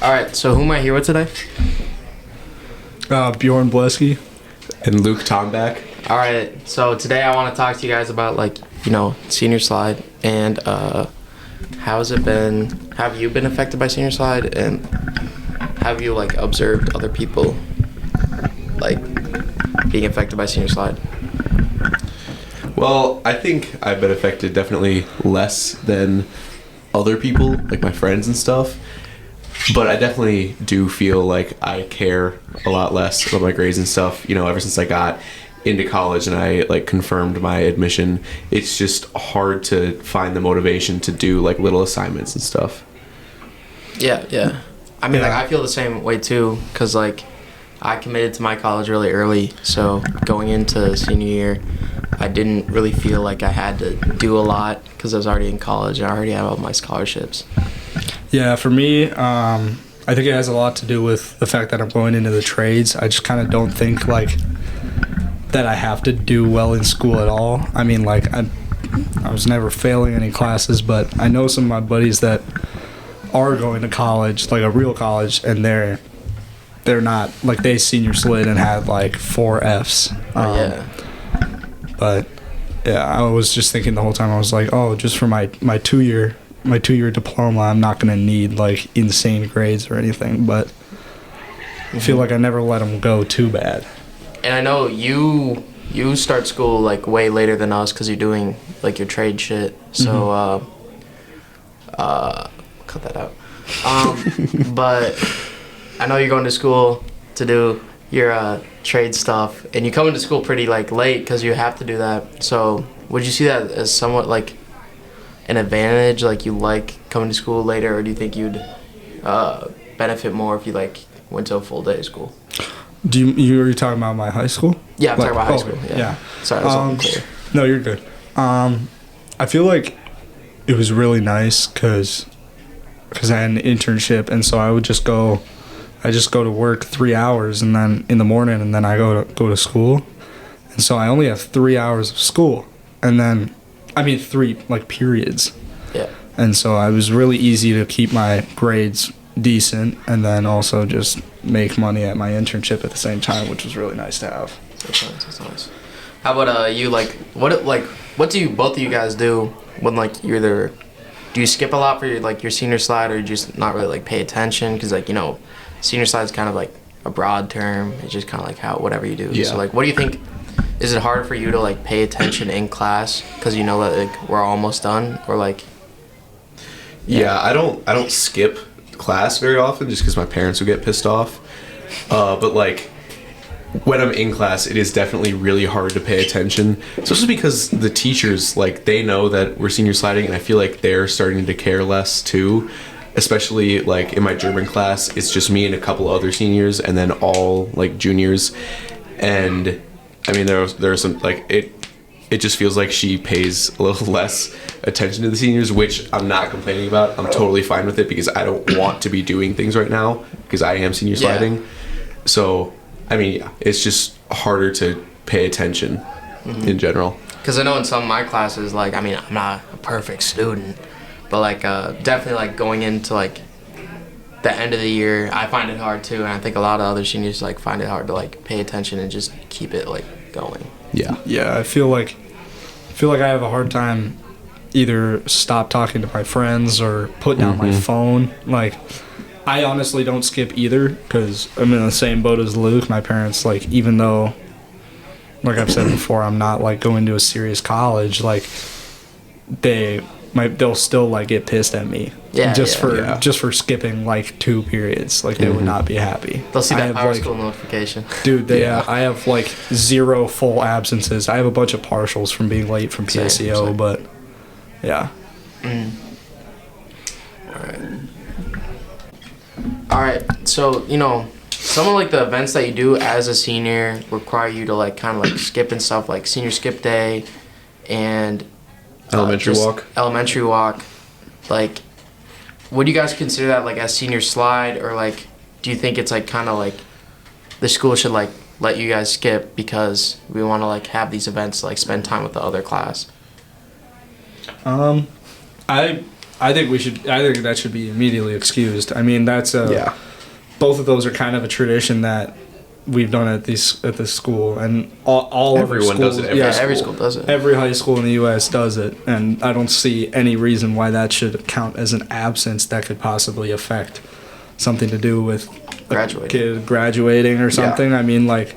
All right, so who am I here with today? Bjorn Bleski. And Luke Tomback. All right, so today I want to talk to you guys about, like, you know, senior slide and how has it been? Have you been affected by senior slide, and have you, like, observed other people, like, being affected by senior slide? Well, I think I've been affected definitely less than other people, like my friends and stuff. But I definitely do feel like I care a lot less about my grades and stuff. You know, ever since I got into college and I like confirmed my admission, it's just hard to find the motivation to do like little assignments and stuff. Yeah. I mean, like, I feel the same way too, because, like, I committed to my college really early, so going into senior year, I didn't really feel like I had to do a lot because I was already in college and I already had all my scholarships. Yeah, for me, I think it has a lot to do with the fact that I'm going into the trades. I just kind of don't think, like, that I have to do well in school at all. I mean, like, I was never failing any classes, but I know some of my buddies that are going to college, like a real college, and they're not, like, they senior slid and had, like, 4 Fs. Yeah. But, yeah, I was just thinking the whole time, I was like, oh, just for my two-year diploma, I'm not going to need, like, insane grades or anything, but I feel like I never let them go too bad. And I know you start school, like, way later than us because you're doing, like, your trade shit. So, cut that out. But I know you're going to school to do your trade stuff, and you come into school pretty, like, late because you have to do that. So would you see that as somewhat, like, an advantage? Like, you like coming to school later, or do you think you'd benefit more if you, like, went to a full day of school? Are you talking about my high school? Yeah, I'm talking about high school. Yeah. Sorry, that was unclear. No, you're good. I feel like it was really nice because I had an internship, and so I would just go to work 3 hours, and then in the morning, and then I go to school, and so I only have 3 hours of school, and then 3 like periods. Yeah. And so it was really easy to keep my grades decent, and then also just make money at my internship at the same time, which was really nice to have. That's nice. How about you? Like, what do both of you guys do when, like, you're either, do you skip a lot for your senior slide, or you just not really, like, pay attention? Because, like, you know, senior slide is kind of like a broad term. It's just kind of like whatever you do. Yeah. So, like, what do you think? Is it harder for you to, like, pay attention in class because you know that, like, we're almost done, or, like? Yeah, I don't skip class very often just because my parents would get pissed off. But, like, when I'm in class, it is definitely really hard to pay attention, especially because the teachers, like, they know that we're senior sliding, and I feel like they're starting to care less too. Especially, like, in my German class, it's just me and a couple other seniors, and then all, like, juniors. And I mean, there are some, like, it just feels like she pays a little less attention to the seniors, which I'm not complaining about. I'm totally fine with it because I don't want to be doing things right now because I am senior sliding. Yeah. So, I mean, yeah, it's just harder to pay attention in general. Because I know in some of my classes, like, I mean, I'm not a perfect student, but, like, definitely, like, going into, like, the end of the year, I find it hard too, and I think a lot of other seniors, like, find it hard to, like, pay attention and just keep it, like, going. Yeah, I feel like I have a hard time either stop talking to my friends or put down my phone. Like, I honestly don't skip either because I'm in the same boat as Luke. My parents, like, even though, like I've said before, I'm not, like, going to a serious college, like, they'll still, like, get pissed at me just for skipping, like, 2 periods. Like, they would not be happy. They'll see that Power School notification. Dude, I have, like, 0 full absences. I have a bunch of partials from being late from PSEO, but yeah. All right. So, you know, some of, like, the events that you do as a senior require you to, like, kind of, like, skip and stuff, like senior skip day and elementary walk. Like, would you guys consider that, like, as senior slide, or, like, do you think it's, like, kind of like the school should, like, let you guys skip because we want to, like, have these events to, like, spend time with the other class? I I think that should be immediately excused. I mean, that's both of those are kind of a tradition that we've done at this school, and all everyone schools, does it. Every school does it. Every high school in the U.S. does it, and I don't see any reason why that should count as an absence that could possibly affect something to do with a kid graduating or something. I mean, like,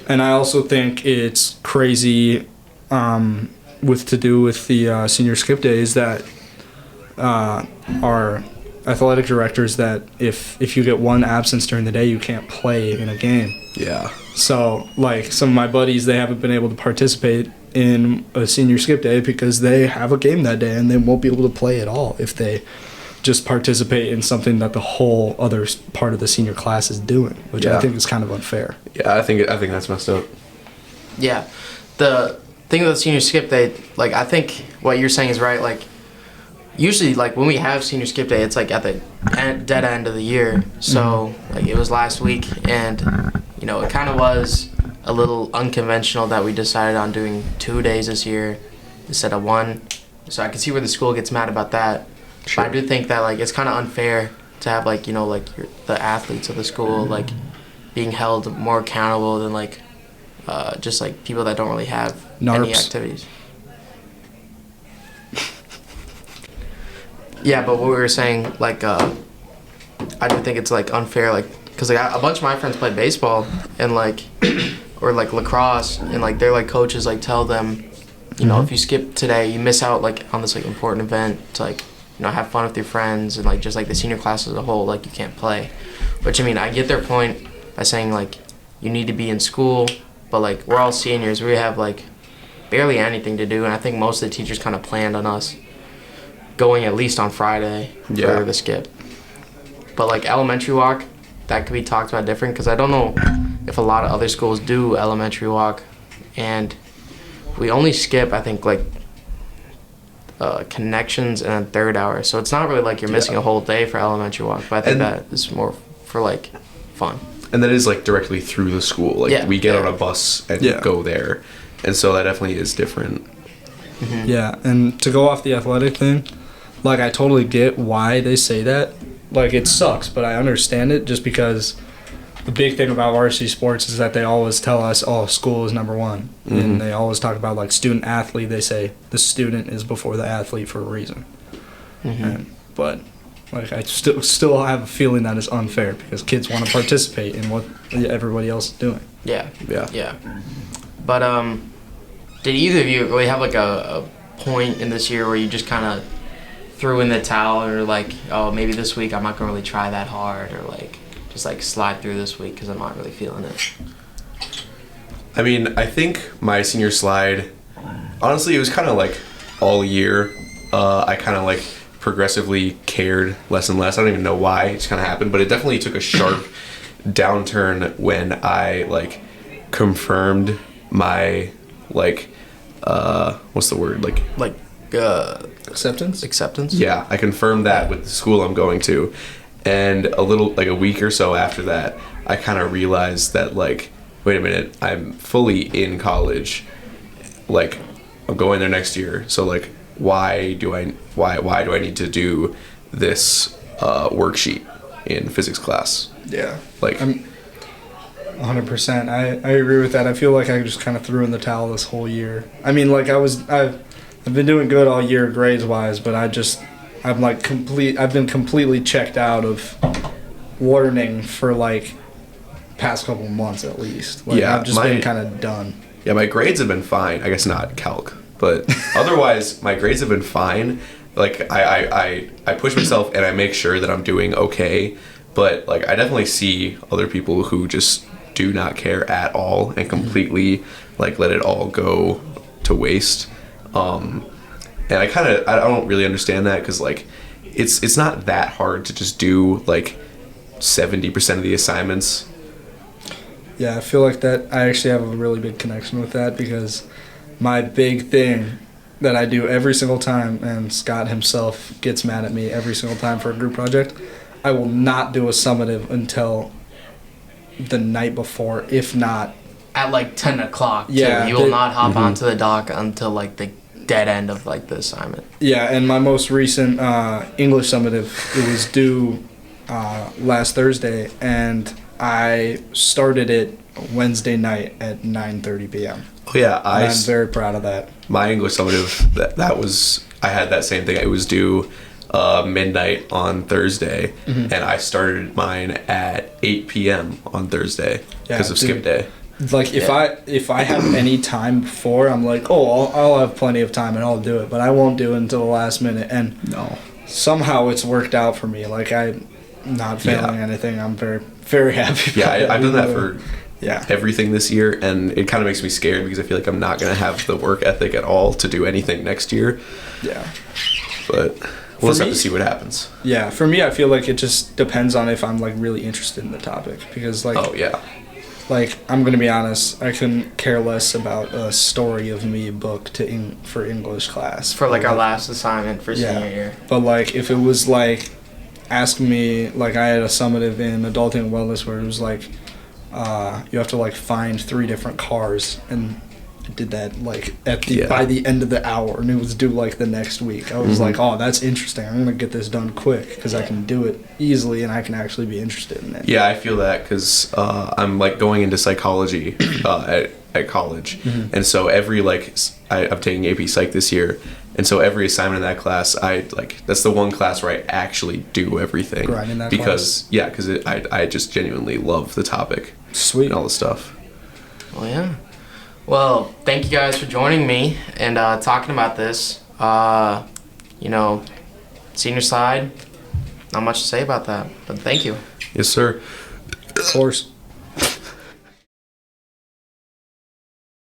and I also think it's crazy to do with the senior skip days that our athletic directors, that if you get one absence during the day, you can't play in a game. Yeah. So, like, some of my buddies, they haven't been able to participate in a senior skip day because they have a game that day and they won't be able to play at all if they just participate in something that the whole other part of the senior class is doing, which I think is kind of unfair. Yeah, I think that's messed up. Yeah. The thing with the senior skip day, like, I think what you're saying is right. Like, usually, like, when we have senior skip day, it's like at the dead end of the year. So, like, it was last week, and, you know, it kind of was a little unconventional that we decided on doing 2 days this year instead of 1. So I can see where the school gets mad about that. Sure. But I do think that, like, it's kind of unfair to have, like, you know, like, the athletes of the school, like, being held more accountable than, like, just, like, people that don't really have any activities. Yeah, but what we were saying, like, I do think it's, like, unfair, like, because, like, a bunch of my friends play baseball and, like, or, like, lacrosse, and, like, their, like, coaches, like, tell them, you know, if you skip today, you miss out, like, on this, like, important event to, like, you know, have fun with your friends, and, like, just, like, the senior class as a whole, like, you can't play. Which, I mean, I get their point by saying, like, you need to be in school, but, like, we're all seniors. We have, like, barely anything to do, and I think most of the teachers kind of planned on us going at least on Friday for the skip. But, like, elementary walk, that could be talked about different, because I don't know if a lot of other schools do elementary walk, and we only skip, I think, like, connections and then third hour. So it's not really like you're missing a whole day for elementary walk, but I think that is more for, like, fun. And that is, like, directly through the school. Like, we get on a bus and go there. And so that definitely is different. Mm-hmm. Yeah, and to go off the athletic thing, like, I totally get why they say that. Like, it sucks, but I understand it, just because the big thing about varsity sports is that they always tell us, oh, school is number one. Mm-hmm. And they always talk about, like, student athlete. They say the student is before the athlete for a reason. Mm-hmm. But, like, I still have a feeling that it's unfair, because kids want to participate in what everybody else is doing. Yeah. But did either of you really have, like, a point in this year where you just kind of threw in the towel, or, like, oh, maybe this week I'm not going to really try that hard, or, like, just, like, slide through this week because I'm not really feeling it? I mean, I think my senior slide, honestly, it was kind of, like, all year. I kind of, like, progressively cared less and less. I don't even know why. It just kind of happened, but it definitely took a sharp downturn when I, like, confirmed my, like, what's the word? Like Acceptance? Yeah, I confirmed that with the school I'm going to. And a week or so after that, I kind of realized that, like, wait a minute, I'm fully in college. Like, I'm going there next year. So, like, why do I need to do this worksheet in physics class? Yeah. Like, 100%. I agree with that. I feel like I just kind of threw in the towel this whole year. I mean, like, I've been doing good all year grades wise, but I've been completely checked out of learning for, like, past couple months at least. Like, I've just been kind of done. Yeah, my grades have been fine. I guess not calc, but otherwise my grades have been fine. Like, I push myself and I make sure that I'm doing okay, but, like, I definitely see other people who just do not care at all and completely, like, let it all go to waste. And I don't really understand that, because, like, it's not that hard to just do, like, 70% of the assignments. Yeah, I feel like that I actually have a really big connection with that, because my big thing that I do every single time, and Scott himself gets mad at me every single time for a group project, I will not do a summative until the night before, if not at, like, 10 o'clock. Yeah. You will not hop onto the dock until, like, the dead end of like the assignment. Yeah, and my most recent English summative, it was due last Thursday, and I started it Wednesday night at 9:30 p.m. Oh yeah, I'm very proud of that. My English summative, that was, I had that same thing. It was due midnight on Thursday, and I started mine at 8 p.m. on Thursday because of skip day. Like if I have any time before, I'm like, oh, I'll have plenty of time and I'll do it, but I won't do it until the last minute. And somehow it's worked out for me. Like I'm not failing anything. I'm very, very happy. Yeah, I've done that for everything this year, and it kind of makes me scared because I feel like I'm not going to have the work ethic at all to do anything next year. Yeah. But we'll just have to see what happens. Yeah, for me, I feel like it just depends on if I'm like really interested in the topic, because like like I'm gonna be honest, I couldn't care less about a story of me book for English class for like our last assignment for senior year. But like if it was like ask me, like I had a summative in adulting and wellness where it was like you have to like find 3 different cars, and I did that like by the end of the hour, and it was due like the next week. I was like, oh, that's interesting. I'm gonna get this done quick because I can do it easily and I can actually be interested in it. Yeah, I feel that because I'm like going into psychology at college, and so every I'm taking AP Psych this year, and so every assignment in that class, that's the one class where I actually do everything. Grinding that because I just genuinely love the topic. Sweet. And all the stuff. Well, yeah. Well, thank you guys for joining me and talking about this. Senior side, not much to say about that, but thank you. Yes, sir. Of course.